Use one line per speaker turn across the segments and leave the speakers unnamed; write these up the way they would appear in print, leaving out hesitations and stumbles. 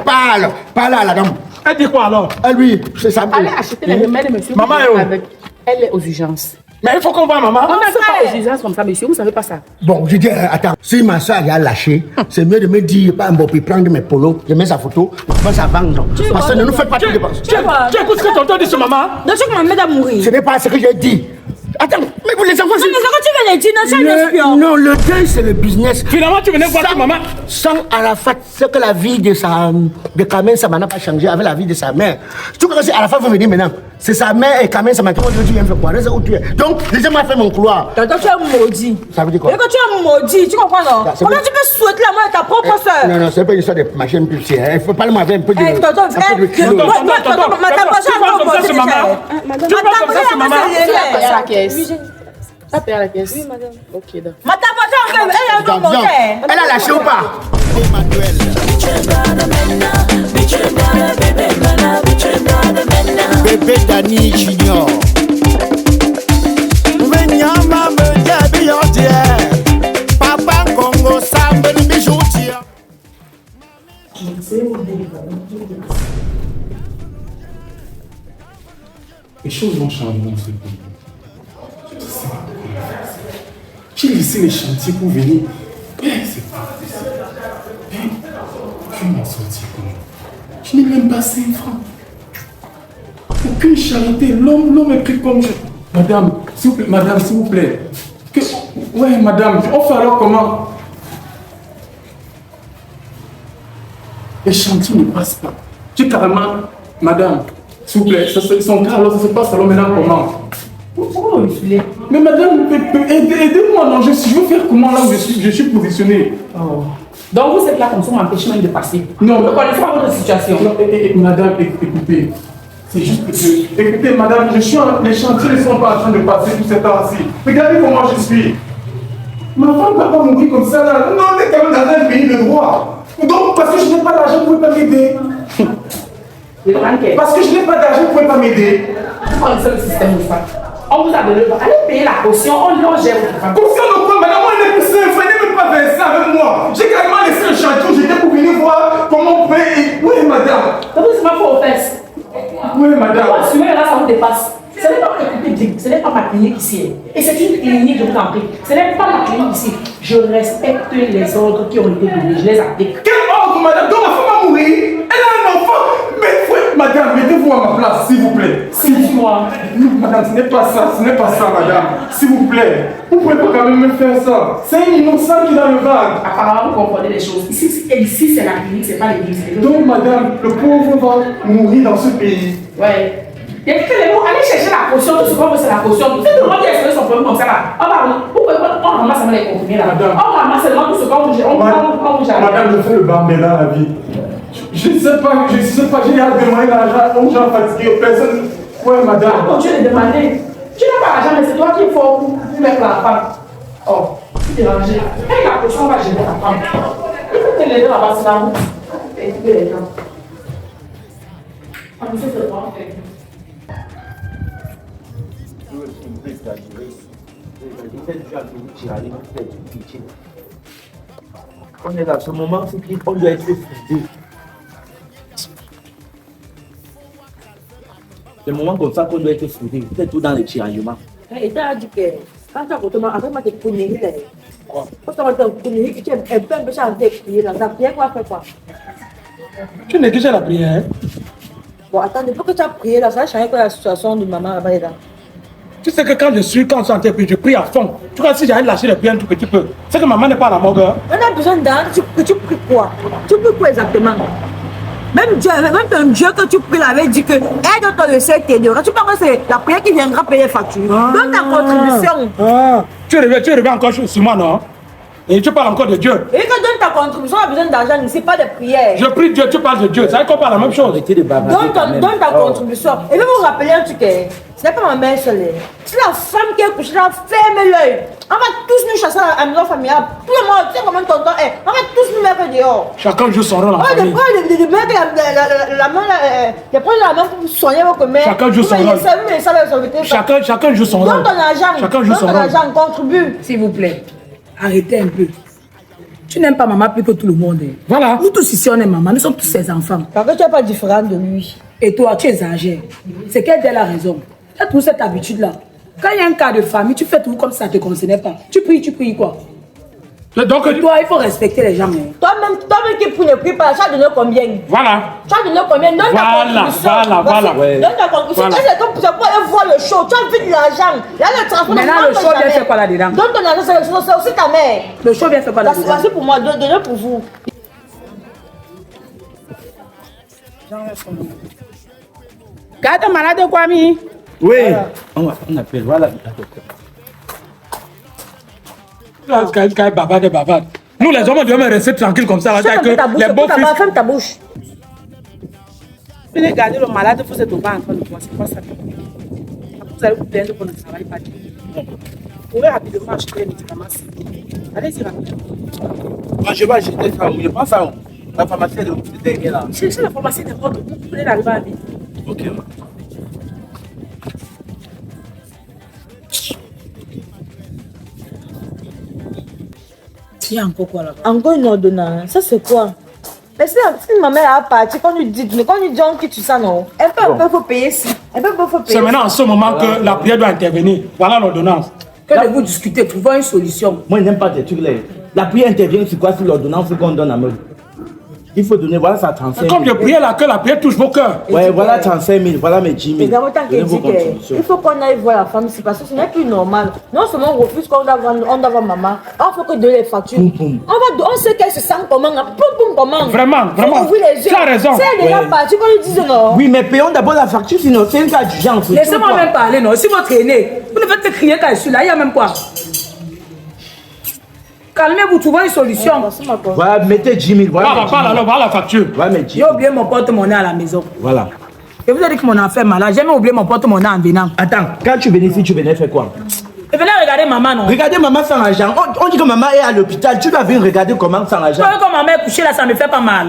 Parle à la dame.
Elle dit quoi alors?
Oui, c'est ça.
Allez acheter les remèdes, monsieur.
Maman est où?
Elle est aux urgences.
Mais il faut qu'on voit maman.
On ne fait pas aux urgences comme ça, monsieur. Vous ne savez pas ça.
Bon, je dis, attends, si ma soeur a lâché, c'est mieux de me dire, pas un bon, puis prendre mes polos, je mets sa photo, je commence à vendre, non. Parce que ne nous faites pas de dépenses.
Tu écoutes ce que tonton dit sur maman?
Donc, tu m'as mis à mourir.
Ce n'est pas ce que j'ai dit. Attends, mais vous les enfants,
Non, mais c'est quand tu venais dire, non, c'est un espion.
Non, le deuil, c'est le business.
Finalement, tu venais voir ta maman.
Sans Arafat, c'est que la vie de Kamen Sama n'a pas changé avec la vie de sa mère. Tout comme si Arafat veut venir maintenant, c'est sa mère et Kamen Sama qui vont dire tu viens faire quoi? Reste où tu es. Donc, déjà, m'a fait mon couloir.
Toi, tu es maudit.
Ça veut dire quoi?
Et quand tu es maudit, tu comprends, non? Comment tu peux souhaiter la mort de ta propre soeur?
Non, c'est pas une histoire de machine publicitaire. Il faut parler moi avec un peu de.
Tonton, frère, tu parles comme ça, c'est maman.
La caisse. Ça paye à la caisse. Oui, madame. Ok, d'accord.
Elle a lâché ou pas? Bébé Dani Junior. Papa Congo Samba le bijoutier.
Les choses vont changer dans ce pays. J'ai laissé les chantiers pour venir. C'est pas possible. Je vais m'en sortir comment? Je n'ai même pas 5 francs. Aucune charité. L'homme est pris comme je. Madame, s'il vous plaît, madame, s'il vous plaît. Ouais, madame, on fait alors comment? Les chantiers ne passent pas. J'ai carrément, madame, s'il vous plaît, son cas alors ça se passe alors maintenant comment? Pourquoi vous refusez? Mais madame, aidez-moi, non, je veux faire comment là où je suis positionné.
Oh. Donc vous êtes là comme ça, on m'empêche même de passer.
Non,
vous connaissez pas votre situation.
Non, madame, écoutez. C'est juste que, écoutez, madame, les chantiers ne sont pas en train de passer tout ce temps-ci. Regardez comment je suis. Ma femme ne va pas mourir comme ça là. Non, on est quand même dans un pays de droit. Donc, parce que je n'ai pas d'argent, vous ne pouvez pas m'aider. Parce que je n'ai pas d'argent, vous ne pouvez pas m'aider.
Vous connaissez le système de ça. On vous a donné, allez payer la caution, on gère votre femme.
Caution de quoi? Madame, moi, elle n'est même pas versé avec moi. J'ai carrément laissé le chantier, j'étais pour venir voir comment on paye. Oui, madame.
Donc, c'est ma faute aux fesses.
Oui, madame.
Moi, assumer là, ça vous dépasse. Ce n'est pas une clinique, ce n'est pas ma clinique ici. Et c'est une clinique, je vous en prie. Ce n'est pas ma clinique ici. Je respecte les ordres qui ont été donnés, je les applique.
Quel ordre, madame? Donc, ma femme a mouru. Elle a un enfant. Mais, madame, mettez-vous à ma place, s'il vous plaît.
Suis-moi.
Non, madame, ce n'est pas ça, madame. S'il vous plaît. Vous pouvez pas quand même me faire ça. C'est un innocent qui est dans le vague.
Apparemment, vous comprenez les choses. Ici c'est la clinique, c'est pas l'église.
Donc, madame, le pauvre va mourir dans ce pays.
Ouais. Il y a que les mots, allez chercher la caution, tout ce qu'on veut, c'est la caution. Tout le monde qui a expliqué son problème comme ça là. On ramasse seulement les comprimés là.
Madame.
On ramasse seulement tout ce qu'on veut.
Madame, je fais le bambéla à la vie. Je ne sais pas, j'ai hâte de demander l'argent aux gens fatigués, aux personnes. Ouais, madame.
Quand tu l'as demandé, tu n'as pas l'argent, mais c'est toi qui faut pour mettre la femme. Oh, tu t'es rangé. Paye la caution, on va gérer la femme. Il faut que les gens là-bas, c'est la route. Écoutez les gens. On nous fait ce droit, en fait.
On est là, ce moment, c'est qu'on doit être fusé. C'est le moment comme ça qu'on doit être fusé. C'est tout dans les tiraillements.
Et tu as dit que quand tu as continué, après, tu as continué. Quand tu as continué, tu as un peu chanté, la prière, quoi, fait quoi?
Tu négliges la prière.
Bon, attends, depuis que tu as prié, là, ça a changé quoi la situation de maman là-bas?
Tu sais que quand je suis en thérapie, je prie à fond. Tu vois, si j'arrête de lâcher les prières un tout petit peu, c'est que maman n'est pas à la morgue.
On a besoin d'un, tu pries quoi? Tu pries quoi exactement? Même ton Dieu que tu pries avait dit que aide-toi le sait t'aider. Tu penses que c'est la prière qui viendra payer les factures. Donne ta contribution.
Tu reviens encore sur moi, non? Et tu parles encore de Dieu.
Et quand donne ta contribution, on a besoin d'argent, ce n'est pas de prière.
Je prie Dieu, tu parles de Dieu. Ça veut qu'on parle la même chose.
Donne ta contribution. Et puis vous rappelez un truc, ce n'est pas ma mère seule. C'est la femme qui est couchée là, ferme l'œil. On va tous nous chasser à la maison familiale. Tout le monde, tu sais comment tonton est. On va tous nous mettre dehors.
Chacun joue son rôle en famille.
De mettre la main, de prendre la main pour soigner votre mère.
Chacun joue son rôle. Chacun joue son rôle.
Donne ton argent.
Chacun joue son rôle.
Donne ton argent, contribue.
S'il vous plaît, arrêtez un peu. Tu n'aimes pas maman plus que tout le monde.
Voilà.
Nous tous ici, on aime maman. Nous sommes tous ses enfants.
Parce que tu n'es pas différent de lui.
Et toi, tu es âgé. C'est qu'elle a la raison. Tu as toujours cette habitude-là. Quand il y a un cas de famille, tu fais tout comme ça ne te concernait pas. Tu pries quoi?
Donc,
Et toi, il faut respecter les gens.
Toi-même qui prie, ne prie pas. Tu as donné combien?
Voilà.
Tu as donné combien? Donne ta contribution.
Voilà.
Donne ta contribution. C'est pour aller voir le show. Tu as vu de l'argent. Là, le transport.
Maintenant, le show vient faire quoi là-dedans?
Donne ton argent, c'est aussi ta mère.
Le show vient faire quoi là-dedans?
Voici pour moi, donnez pour vous.
Garde ton malade, Kwame.
Oui. On appelle, voilà.
Bavade. Nous, les hommes, on doit rester tranquilles comme ça.
Ferme ta bouche.
Venez garder le malade, vous êtes au bas en train de voir. C'est quoi ça? Vous allez vous plaindre qu'on ne travaille pas. Vous pouvez rapidement acheter les médicaments. Allez-y rapidement.
Moi, je vais acheter ça. Je pense à la pharmacie de derrière là.
Cherchez la pharmacie de votre. Vous pouvez l'arriver à vite.
Ok.
Il y a encore quoi là-bas?
Encore une ordonnance. Ça, c'est quoi? Mais si ma mère a parti, quand lui dit on quitte ça, non? Un peu, faut payer si. Un peu, faut payer.
C'est maintenant en ce moment que la prière doit intervenir. Voilà l'ordonnance.
Que de vous discuter, trouvons une solution.
Moi, je n'aime pas tes trucs là. La prière intervient sur quoi? Sur l'ordonnance qu'on donne à moi. Il faut donner, voilà ça 35 000.
Comme je priais là, que la prière touche vos cœurs.
Ouais, voilà 35 000, voilà mes 10 000.
Mais d'abord, tant qu'elle dit qu'il faut qu'on aille voir la femme, c'est parce que ce n'est plus normal. Non seulement on refuse qu'on doit voir maman, il faut que donner les factures. On sait qu'elle se sent comment, comment.
Vraiment.
Ouvrir les yeux.
Tu as raison.
Si elle est déjà partie, qu'on lui dise non.
Oui, mais payons d'abord la facture, sinon c'est un cas d'urgence.
Laissez-moi même parler, non? Si votre aîné, vous ne faites que crier quand je suis là, il y a même quoi? Calmez-vous, trouvons une solution.
Voilà, mettez 10 000.
Voilà la facture.
Voilà mes 10
J'ai
000.
oublié mon porte-monnaie à la maison.
Voilà.
Je vous ai dit que mon enfant est malade. J'ai même oublié mon porte-monnaie en venant.
Attends, quand tu venais ici, tu venais faire quoi?
Et venez regarder maman, non?
Regardez maman sans argent. On dit que maman est à l'hôpital. Tu dois venir regarder comment sans argent.
Quand maman est couchée là, ça me fait pas mal.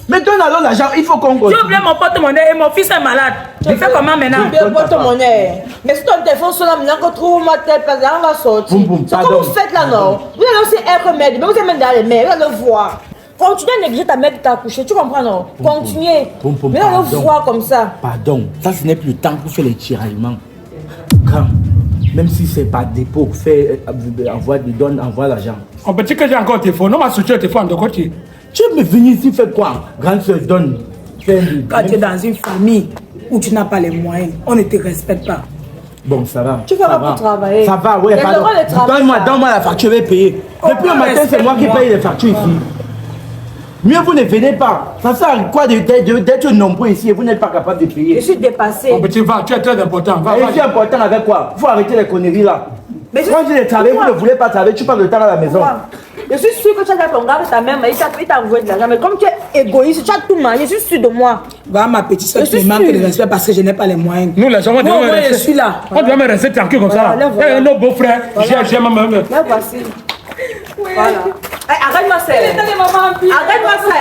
Mais donne alors l'argent, il faut qu'on
J'ai oublié mon porte-monnaie et mon fils est malade. Je fais comment maintenant?
Bien porte-monnaie. Mais si ton téléphone sonne là, maintenant qu'on trouve ma tête, on va sortir. C'est comme vous faites là, non? Vous allez aussi être maître, mais vous êtes même dans les mains, vous allez voir. Continuez à négliger ta mère qui t'a accouché, tu comprends, non? Continuez. Mais là, on voir comme ça.
Pardon, ça ce n'est plus le temps pour faire les tiraillements. Quand, même si c'est pas dépôt, envoie l'argent.
On peut dire que j'ai encore un téléphone. Non, ma structure téléphone de côté.
Tu me venir ici faire quoi? Grande soeur donne.
Quand tu es dans une famille où tu n'as pas les moyens, on ne te respecte pas.
Bon, ça va.
Tu vas pas pour travailler.
Ça va, ouais, pardon. Donne-moi la facture, je vais payer. Depuis le matin, c'est moi qui paye les factures ici. Mieux vous ne venez pas. Ça sert à quoi d'être nombreux ici et vous n'êtes pas capable de payer?
Je suis dépassée.
Mon petit, va, tu es très important. Va.
Et c'est important avec quoi? Il faut arrêter les conneries là.
Mais
quand je travaille, vous ne voulez pas travailler, tu passes le temps à la maison.
Je suis sûre que tu as ton gars, ta mère, il t'a envoyé de l'argent. Mais comme tu es égoïste, tu as tout mal. Je suis sûre de moi.
Voilà ma petite soeur qui me manque de respect parce que je n'ai pas les moyens.
Nous, les hommes,
je suis là.
On doit me rester tranquille comme ça. Et nos beaux-frères, j'ai ma maman.
Là, voici. Voilà. Arrête-moi ça. Arrête-moi ça.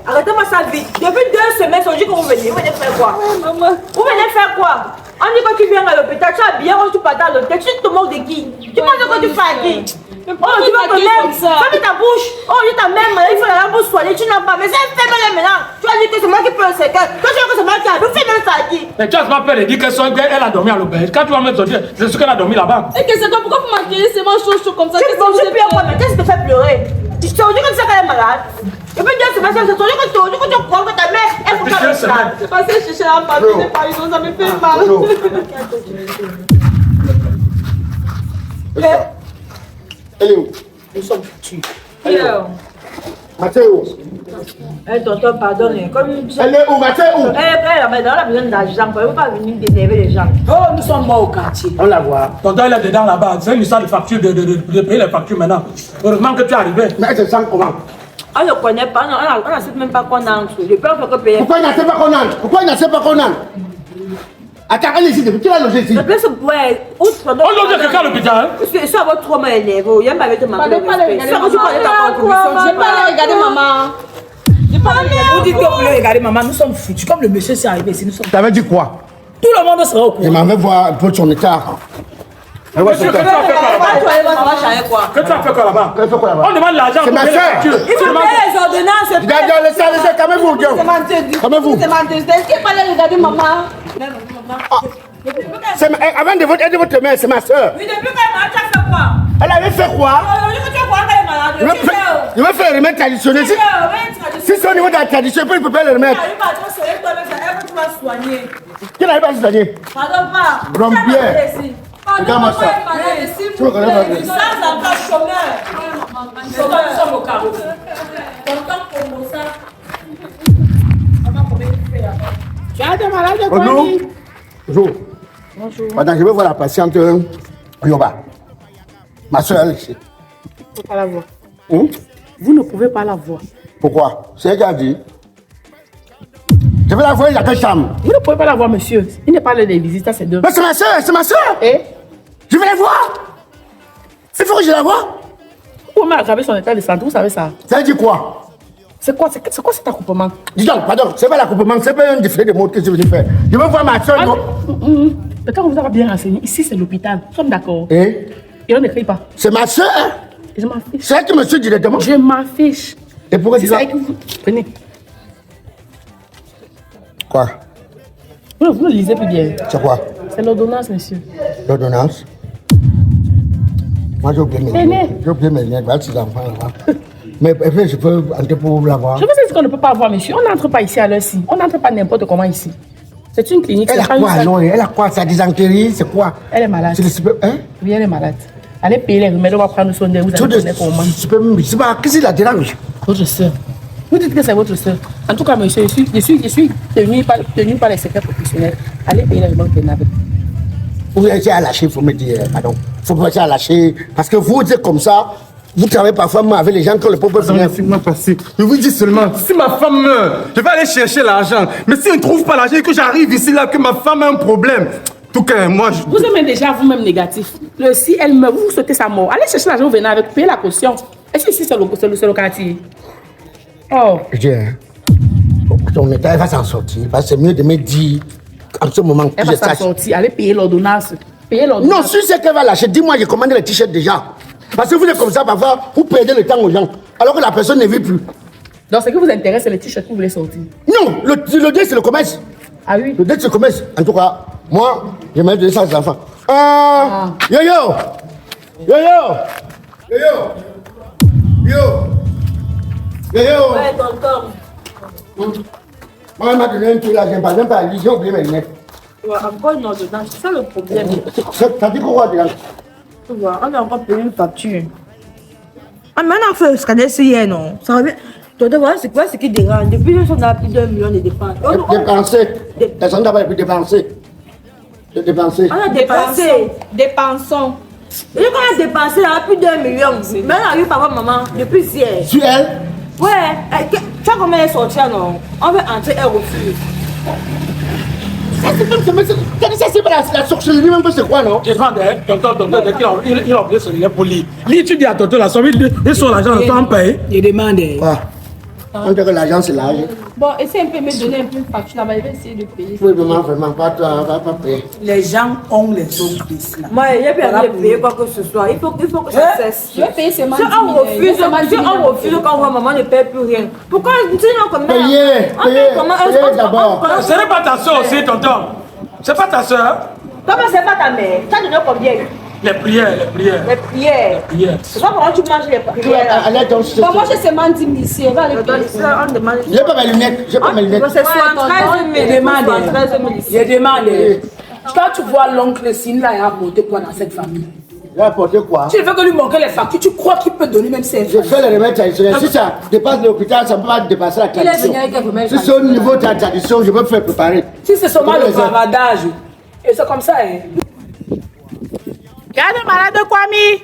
Arrêtez-moi ça vite. Depuis 2 semaines, on dit que vous venez. Vous venez faire quoi? Vous venez faire quoi? On dit que tu viens à l'hôpital, tu as bien, tu pars dans l'hôpital, tu te moques de qui? Tu penses que tu fais à qui? Oh, tu vas te même, ferme ta bouche. Oh, je ta mère, il faut la pour soigner, tu n'as pas. Mais c'est ferme-les maintenant. Tu as dit que c'est moi qui peux le séquer. Toi, tu dis que c'est moi qui a. Vous faites même ça à qui?
Mais tu as pas peur de dire qu'elle a dormi à l'auberge. Quand tu vas me sortir, c'est ce qu'elle a dormi là-bas.
Et que c'est quoi? Pourquoi vous m'accueillez seulement chaud comme ça?
Tu ne peux pas, mais qu'est-ce qui te fait pleurer? Tu te dis que tu sais qu'elle est malade. Et puis, c'est parce que tu crois que ta mère est pour ta malade.
C'est parce que je cherchais la famille des parisons, ça me fait mal.
Elle est où?
Nous sommes tués.
Mathéo.
Tonton, pardonne.
Elle est où? Mathéo?
Elle a besoin d'argent. Elle ne peut pas venir dénerver les gens.
Oh, nous sommes morts au quartier.
On la voit.
Tonton, elle est dedans là-bas. C'est une histoire de facture, de payer les factures maintenant. Heureusement que tu es arrivé.
Mais elle se sent comment?
On ne connaît pas, on ne sait même pas qu'on entre. Je peux faire que payer.
Pourquoi il ne sait pas qu'on entre? Pourquoi il ne sait pas qu'on entre? Attends, elle est ici, depuis qui l'a logé ici?
Le plus, ouais,
On loge quelqu'un à l'hôpital.
Je suis à votre 3 mois élève. Il y a pas avec ma
Pardon, pas les regarder maman. J'ai pas les regarder maman.
Vous dites que vous voulez regarder maman, nous sommes foutus. Comme le monsieur s'est arrivé ici, nous sommes.
T'avais dit quoi?
Tout le monde sera au
Il
courant.
m'avait voir un peu son état. Elle va
Monsieur,
sauter.
que tu as fait quoi là-bas?
Tu vas aller voir, ça va changer quoi?
Que tu as fait quoi là-bas?
Elle fait quoi là-bas?
On demande l'argent
C'est
pour
ma
payer la
soeur.
facture.
Il faut payer les ordonnances.
Regarde, laissez, calmez-vous, Dieu. Calmez-vous.
C'est menteuse. Est-ce qu'il fallait regarder maman?
Avant de aider votre mère, c'est ma soeur.
Oui, depuis quand elle m'a fait quoi?
Elle avait fait quoi?
Aujourd'hui, tu vas voir qu'elle est malade.
Je vais faire le remède traditionnel. Si c'est au niveau de la tradition, il ne peut pas le remettre.
Elle va te soigner toi-même, elle va te soigner.
Qui n'arrive pas à se soigner?
Pardon pas.
Brombière. Regarde-moi ça. Tu reconnais pas?
Ça, ça va chômeur. Chômeur, nous sommes au carreau. Tonton pour ça.
Tu as des malades de
Bonjour.
Kwame?
Bonjour. Bonjour. Madame, je vais voir la patiente Yoba. Ma soeur, elle est ici.
Je ne peux pas la voir.
Hum?
Vous ne pouvez pas la voir.
Pourquoi? C'est elle qui a dit. Je vais la voir, il y a quelle chambre?
Vous ne pouvez pas la voir, monsieur. Il n'est pas allé des visites à ces deux.
Mais c'est ma soeur, c'est ma soeur.
Et
Je vais la voir. Il faut que je la voie.
vous m'avez aggravé son état de santé, vous savez ça?
Ça veut dire quoi?
C'est quoi cet accouplement?
Dis donc, pardon, c'est pas l'accouplement, c'est pas un défilé de mots que je veux faire. Je veux voir ma soeur.
Mais quand on vous a bien renseigné, ici c'est l'hôpital. Nous sommes d'accord.
Et
Et on n'écrit pas.
c'est ma soeur.
Je m'en fiche.
C'est elle qui me suit directement.
Je m'en fiche.
Et pourquoi
C'est
tu
ça
vas?
que vous prenez.
Quoi?
Vous ne lisez plus bien.
C'est quoi?
C'est l'ordonnance, monsieur.
L'ordonnance? Moi, j'ai oublié mes
Tenez.
lunettes. J'ai oublié mes lunettes. Voilà, ces enfants là. Mais je peux entrer pour la voir.
Je vous ai dit qu'on ne peut pas voir, monsieur. On n'entre pas ici à l'heure-ci. On n'entre pas n'importe comment ici. C'est une clinique.
Elle
c'est
a
pas une
quoi,
salle.
non? Elle a quoi? Ça dysenterie? C'est quoi?
Elle est malade.
C'est le super. Hein?
Oui, elle est malade. Allez payer les remèdes, on va prendre soin d'elle. Vous
Tout
allez
de
connaître comment.
super. C'est pas. Qu'est-ce qui la dérange?
Votre soeur. Vous dites que c'est votre soeur. En tout cas, monsieur, je suis tenu par les secrets professionnels. Allez payer les remèdes avec vous.
Vous êtes à lâcher, il faut me dire, pardon. Il faut pas à lâcher. Parce que vous êtes comme ça. Vous travaillez parfois avec les gens qui ont le propre finir.
Laissez-moi passer. Je vous dis seulement, si ma femme meurt, je vais aller chercher l'argent. Mais si on ne trouve pas l'argent et que j'arrive ici là, que ma femme a un problème, en tout cas, moi, je...
Vous aimez déjà vous-même négatif. Si elle meurt, vous souhaitez sa mort. Allez chercher l'argent, vous venez avec, payez la caution. Est-ce que ici c'est le quartier? Oh.
Je dis, hein, ton état, elle va s'en sortir. Parce que c'est mieux de me dire en ce moment que
Elle
je
va s'en
sache.
sortir. Allez payer l'ordonnance. Payez l'ordonnance.
Non, si c'est qu'elle va lâcher, dis-moi, j'ai commandé les t-shirts déjà. Parce que vous êtes comme ça, parfois, vous perdez le temps aux gens. Alors que la personne ne vit plus.
Donc ce qui vous intéresse, c'est les t-shirts que vous voulez sortir.
Non, le dé, c'est le commerce.
Ah oui?
Le dé, c'est le commerce. En tout cas, moi, je vais donner ça aux enfants. Yo, yo! Yo, yo! Yo, yo! Yo! Yo, yo!
Ouais, tonton.
Moi, elle m'a donné un truc là, je n'ai même pas lu, j'ai oublié mes lunettes.
Ouais, encore une ordonnance, c'est ça le problème.
Ça dit quoi, déjà?
Tu vois, on a encore payé une facture. Ah, mais on a fait le scanner hier, non? Ça va bien. Tonton, voilà, c'est quoi ce qui dérange? Depuis qu'on a plus d'1 million de dépenses.
Dépenser. Personne n'a pas pu dépenser. De dépenser.
On a dépensé.
Dépensons.
Et quand on a dépensé, on a plus d'1 million. Mais on a eu papa, maman, depuis hier.
Sur elle?
Ouais, tu vois comment elle est sortie, non? On veut entrer, elle refuse.
Ça, c'est pas la sorcellerie, même que c'est quoi, non?
Je demande, hein, tonton, dès qu'il a oublié son lait pour lui. Lui, tu dis à tonton, la somme, il sort l'argent, le temps paye.
Je demande.
Quoi? On dirait que l'argent, c'est l'argent.
Bon, essaye un peu de me donner un peu de facture là-bas. Je vais essayer de payer.
Oui, vraiment, pas payer.
Les gens ont les autres là.
Moi, il n'y a plus envie de payer quoi que ce soit. Il faut que ça cesse.
Je vais payer seulement
Si
10
on
000.
refuse quand on voit maman ne paie plus rien. Pourquoi sinon comme ça?
Payez d'abord.
Ce n'est pas ta soeur aussi, tonton. C'est pas ta soeur.
Comment c'est pas ta mère? Tu as donné combien?
Les prières.
Les prières. C'est pas comment tu manges les prières.
Allez, donc,
Bon, moi, j'ai seulement 10 000 ici. Elle va aller payer.
On demande.
j'ai pas mes lunettes. J'ai pas mes lunettes.
C'est soit 13 000.
demande.
13 000 ici.
Je demande. Quand tu vois l'oncle Sine là, il a apporté quoi dans cette famille?
J'ai apporté quoi?
Tu ne veux que lui manquer les factures, tu crois qu'il peut donner même ses
Je fais les remèdes traditionnels. Si ça dépasse l'hôpital, ça ne peut pas dépasser la
Il est
tradition.
venu avec un remède
Si c'est au niveau de la tradition, je peux faire préparer.
Si c'est seulement
Je peux
le
les aider.
bavardage. Et c'est comme ça, hein. Regarde le malade de Kwame.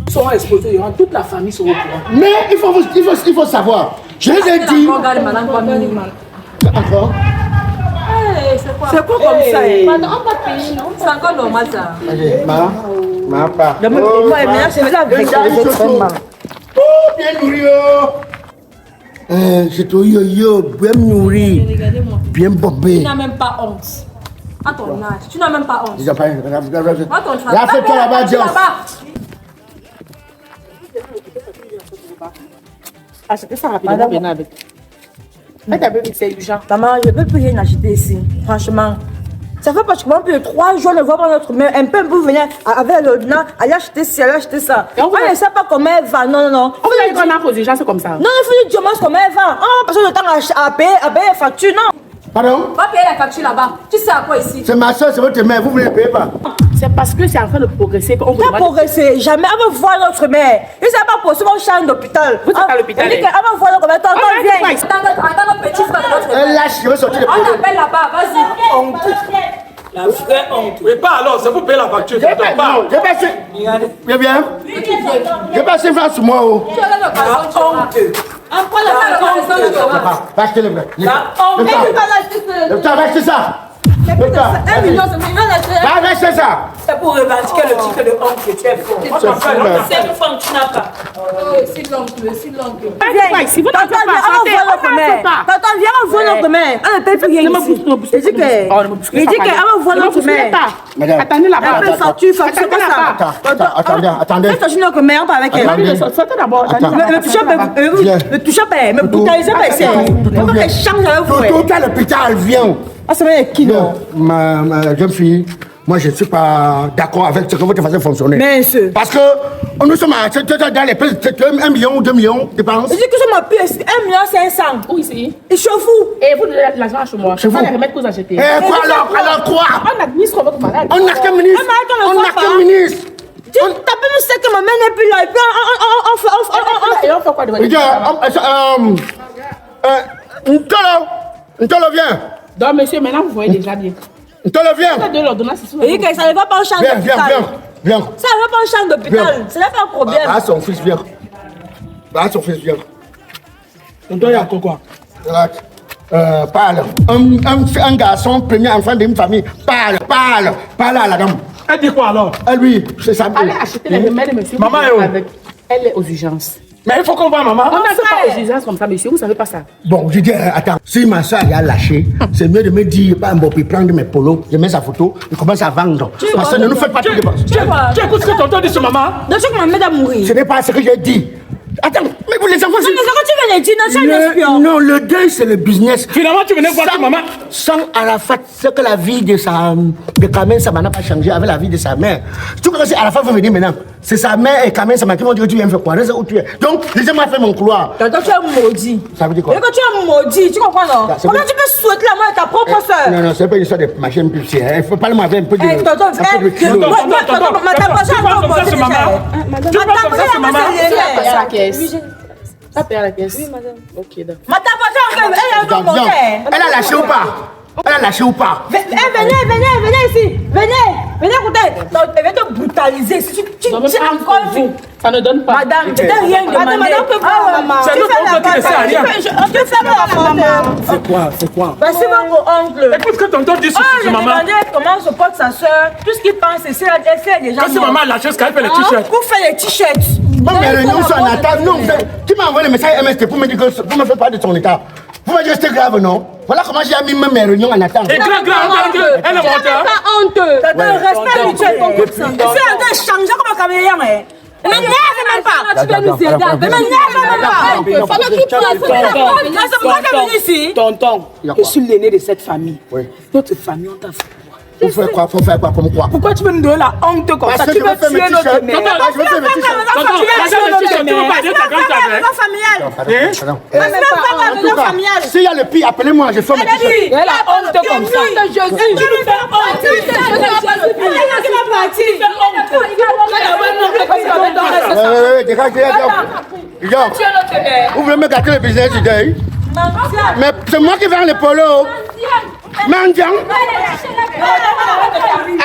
Ils seront exposés, toute la famille sera au courant.
Mais il faut savoir. Je les ai dit.
Regarde madame Kwame.
Encore.
C'est quoi comme ça?
Pardon, on va payer, non?
C'est encore normal ça.
Allez, ma part.
Moi, maintenant, c'est ça avec les autres femmes.
Oh, bien nourri, oh. C'est tout yo, bien nourri.
Regardez-moi.
Bien bombé.
Il n'a même pas honte.
À ton âge, tu n'as même pas honte.
Ils ont pas.
Là,
fais-toi là-bas, Dios.
Ah, c'était ça rapidement, bien avec. Mais t'as vu que c'est urgent.
Maman, je ne peux plus rien acheter ici. Franchement. Ça fait pratiquement plus de 3 jours de voir par notre mère. Un peu vous venir avec l'ordinateur, aller acheter ci, aller acheter ça. On ne sait pas comment elle va. Non, non, non.
On va aller prendre aux urgences comme ça.
Non, il faut lui dire comment elle va. On va passer le temps à payer les factures. Non.
Pardon?
Va payer la facture là-bas. Tu sais à quoi ici?
C'est ma soeur, c'est votre mère, vous ne les payez pas.
C'est parce que c'est en train de progresser qu'on vous
Pas progresser, jamais. On va voir notre mère. Il ne sait pas pour mon champ d'hôpital.
Vous êtes à l'hôpital.
On va voir notre mère. Tonton, viens.
Attends, notre petit frère de notre
Elle lâche, je vais sortir le
On
problème.
appelle là-bas, vas-y.
La vraie honte. Oui, pas alors, c'est pour payer la facture.
J'ai passé. Viens, viens. J'ai passé face sur moi. Oh.
Tu as la honte.
Après la
Va acheter le blé. Va acheter ça.
Un million, c'est million d'intérêt.
Va acheter ça.
C'est pour revendiquer le titre de honte que tu es fort.
C'est fou, là.
C'est une femme, tu n'as pas.
C'est l'oncle.
Viens,
Si vous
Tonton,
n'entendez
viens,
pas,
on va voir notre mère. Tonton, viens, on va voir notre mère. On ne paye plus rien ici. Il dit qu'on va voir notre mère.
Madame.
Attendez là-bas.
Un peu facture, c'est pas ça.
Attendez.
Fais sortir notre mère, on parle avec elle.
Sortez d'abord.
Me touchez pas, me brutalisez pas ici. Il faut qu'elle change avec vous.
Tout à l'hôpital, viens.
Ah, c'est vrai, qui non?
Ma jeune fille, moi je ne suis pas d'accord avec ce que votre façon fonctionner.
Mais ce.
Parce que nous sommes dans les prix, 1 million ou 2 millions de dépenses.
Je dis que ça m'a payé 1,5 million.
Où ici?
Il chauffe où?
Et vous donnez l'argent chez moi. Je vais les remettre que vous achetez.
Eh quoi alors quoi?
On administre votre malade.
On n'a qu'un ministre. On n'a qu'un ministre.
T'as pas vu ce que ma mère n'est plus là. Et puis
Et on fait quoi de votre
Ntolo, viens.
Donc, monsieur, maintenant, vous voyez déjà bien.
Ntolo, viens.
De l'ordonnance, c'est
il dit que ça ne va pas au champ
Viens.
d'hôpital. Ça ne va pas au champ d'hôpital. Ce n'est pas un problème.
Ah, son fils, viens. Ah, son fils, viens.
Tonton, il y a quoi?
Parle. Un garçon, premier enfant d'une famille, parle à la dame.
Elle dit quoi alors?
Lui, c'est ça.
Allez acheter les remèdes, monsieur.
Maman est où?
Elle est aux urgences.
Mais il faut qu'on voit maman.
On ne fait pas aux urgences comme ça, monsieur. Vous ne savez pas ça.
Bon, je dis, attends, si ma soeur a lâché, c'est mieux de me dire, pas un bon, puis prendre mes polos, je mets sa photo, je commence à vendre. Parce que ne nous faites pas de dépenses.
Tu écoutes ce que tonton dit sur maman?
Donc, c'est que ma mère a mouru.
Ce n'est pas ce que j'ai dit. Attends, mais pour les enfants,
Mais c'est quand tu viens de dire, non, c'est un espion.
non, le deuil, c'est le business.
Finalement, tu venais voir ta maman.
Sans Arafat, c'est que la vie de Kamen Sama n'a pas changé avec la vie de sa mère. Tout comme si Arafat veut venir maintenant, c'est sa mère et Kamen Sama qui vont dire tu viens faire quoi, reste où tu es. Donc, les gens m'ont fait mon couloir.
Donc, tu es maudit.
Ça veut dire quoi?
Et quand tu es maudit, tu comprends non?
c'est
Comment
bon.
tu peux souhaiter la mort de ta propre soeur?
Non, c'est pas une histoire de machine publicitaire. Il faut parler moi avec un peu de.
Tonton,
un peu de kilo.
La caisse. Ça paye à la caisse. Oui, madame. Ok, d'accord.
Elle a lâché ou pas? Elle a lâché ou pas?
Venez ici. Venez écoutez. Elle va te brutaliser. Si tu
Non, mais pas
encore
vous. Ça ne donne pas.
Madame, je t'ai rien demandé. Madame,
C'est notre oncle qui ne sert à rien.
Tu fais la maman.
C'est quoi?
Merci beaucoup, oncle.
Écoute ce que tonton dit sur
Je
maman.
demandais comment se porte sa soeur. Tout ce qu'il pense, c'est elle fait déjà.
Quand si maman a lâché, ce qu'elle fait les t-shirts.
Pour faire les t-shirts.
Bon, mes réunions sont en attente. Non, tu m'as envoyé le message MST pour me dire que pour me faire part de ton état. Vous m'avez dit que c'était grave, non? Voilà comment j'ai mis mes réunions en attente.
Et grand, elle est montée.
Pas honteux.
T'as un respect mutuel. C'est en train de changer comme un caméléon. Mais n'énerve même pas.
Tu dois nous aider.
Mais n'énerve même pas. C'est moi qui est venu ici.
Tonton, je suis l'aîné de cette famille.
Oui.
Notre famille, on t'a fait.
Faut faire quoi? Faut faire quoi? Comme quoi?
Pourquoi tu veux nous donner la honte comme ça?
Parce que
Tu
je
veux
veux faire mes
tuer notre
t-shirts.
mère.
Je veux faire mes t-shirts.
Tonton, tu veux pas dire ta grande avec.
En tout cas, s'il y a le pire, appelez-moi, je fais mes t-shirts.
Elle a la honte comme ça.
Tu nous fais honte.
Dégagez, vous voulez me gâter le business du deuil? Mais c'est moi qui vends les polos. Mendiant.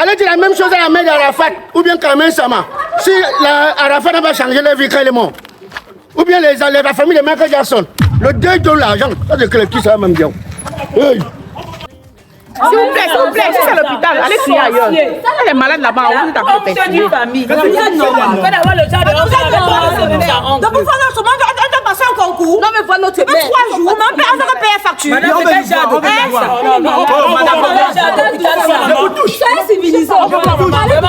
Allez dire la même chose à la mère d'Arafat ou bien Kamen Sama. Si Arafat n'a pas changé la vie quand il est mort. Ou bien la famille de Michael Jackson. Le deuil donne l'argent. Ça c'est que le qui ça même bien. Hey.
S'il vous plaît, si c'est l'hôpital, allez crier ailleurs. Elle est malade là-bas, on vous dit d'appeler personne.
famille. Donc, pour faire notre monde, on doit passer un concours.
Non, mais voilà notre
Mais 3 jours, on va payer la facture.
fais-tu?
Madame,
On
c'est quel genre d'hôpital ça?
Je vous touche. Soyez civilisés. Non,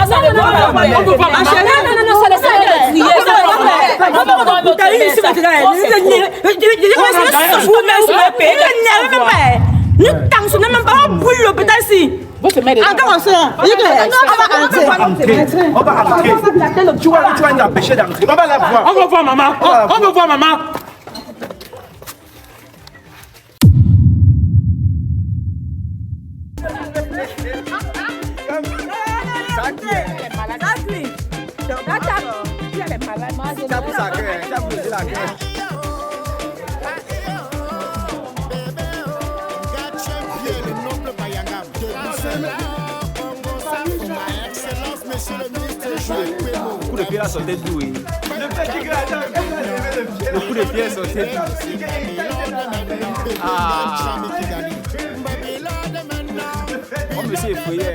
ça laisse ne tensionnez même pas, on brûle l'hôpital ici.
Encore un soeur.
On va rentrer. Tu vas nous empêcher d'entrer. On va la voir.
On va voir maman. On va voir maman.
Le coup de pied a sauté doué. Le coup de pied a sauté doué. Ah. Oh, monsieur est fouillé.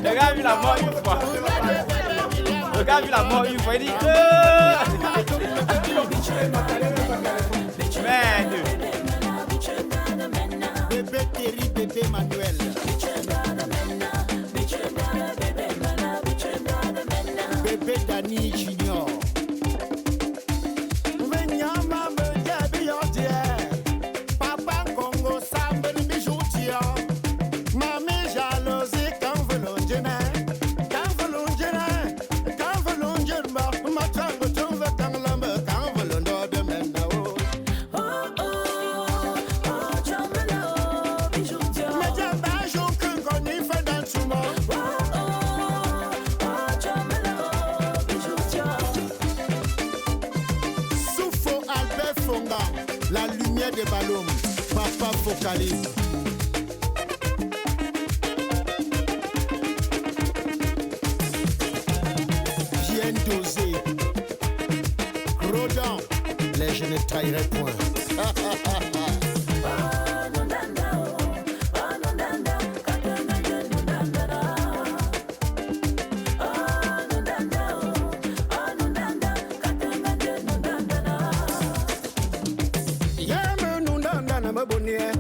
Le gars a vu la mort une fois. Le gars a vu la mort une fois. Il dit merde.
Bébé Terry, bébé Manuel. Bébé Danny Junior. Papa Congo Sambe bijoutier. Mamie jalousie quand vous l'ongez. Quand vous l'ongez. Quand vous l'ongez. Ma trangue trouve quand l'homme. Quand vous l'ongez de même. La lumière des ballons, papa focalise. Bien dosé. Rodant, les je ne trahirai point. Yeah,